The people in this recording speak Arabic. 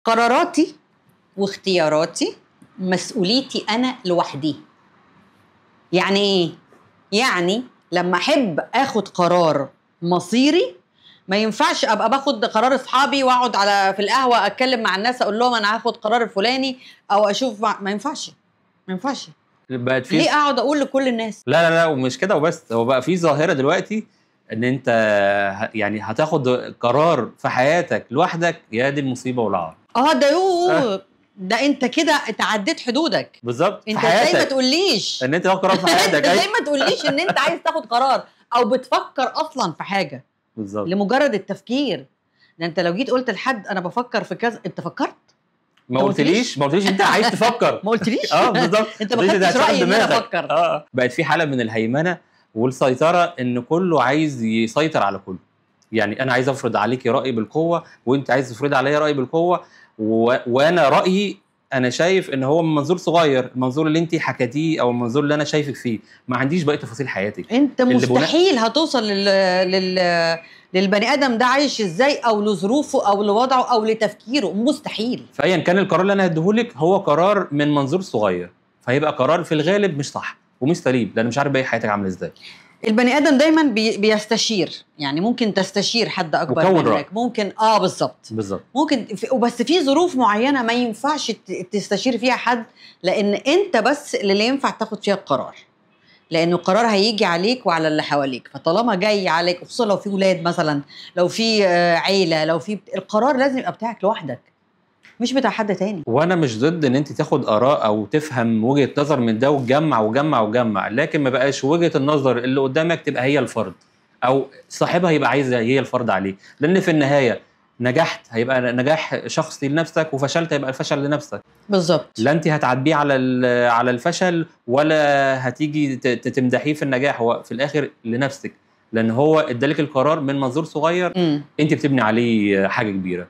قراراتي واختياراتي مسؤوليتي أنا لوحدي. يعني إيه؟ يعني لما أحب أخد قرار مصيري ما ينفعش أبقى باخد قرار أصحابي وأقعد في القهوة أتكلم مع الناس أقول لهم أنا هاخد قرار الفلاني أو أشوف ما ينفعش. ما ينفعش. بقت في ليه أقعد أقول لكل الناس؟ لا لا لا، ومش كده وبس، هو بقى في ظاهرة دلوقتي ان انت يعني هتاخد قرار في حياتك لوحدك، يا دي المصيبة والعار. ده ده انت كده اتعديت حدودك. بالظبط، انت في ازاي ما حياتك تقوليش ان انت تاخد قرار في حياتك. انت ازاي ما تقوليش ان انت عايز تاخد قرار او بتفكر اصلا في حاجه بالظبط، لمجرد التفكير. ده انت لو جيت قلت لحد انا بفكر في كذا، انت فكرت؟ ما قلتليش انت عايز تفكر. ما قلتليش بالظبط. انت ما خدتش رايي ان انا افكر. بقت في حاله من الهيمنه والسيطره، ان كله عايز يسيطر على كله. يعني انا عايز افرض عليكي رايي بالقوه، وانت عايز تفرض عليا رايي بالقوه، وانا رايي انا شايف ان هو من منظور صغير، المنظور اللي انت حكيتيه او المنظور اللي انا شايفك فيه، ما عنديش باقي تفاصيل حياتك. انت مستحيل هتوصل للبني ادم ده عايش ازاي او لظروفه او لوضعه او لتفكيره، مستحيل. فايا كان القرار اللي انا هديهولك هو قرار من منظور صغير، فهيبقى قرار في الغالب مش صح ومش سليم، لان مش عارف باقي حياتك عامله ازاي. البني ادم دايما بيستشير، يعني ممكن تستشير حد اكبر منك، ممكن بالظبط ممكن بس في ظروف معينه ما ينفعش تستشير فيها حد، لان انت بس اللي ينفع تاخد فيها القرار، لانه القرار هيجي عليك وعلى اللي حواليك. فطالما جاي عليك، خصوصا لو في ولاد مثلا، لو في عيله، لو في القرار لازم يبقى بتاعك لوحدك مش بتاع حد تاني. وانا مش ضد ان انت تاخد اراء او تفهم وجهه نظر من ده وتجمع وجمع وجمع، لكن ما بقاش وجهه النظر اللي قدامك تبقى هي الفرض، او صاحبها يبقى عايزه هي الفرض عليه، لان في النهايه نجحت هيبقى نجاح شخصي لنفسك، وفشلت هيبقى الفشل لنفسك. بالظبط. لا انت هتعديه على الفشل، ولا هتيجي تمدحيه في النجاح، هو في الاخر لنفسك، لان هو ادالك القرار من منظور صغير انت بتبني عليه حاجه كبيره.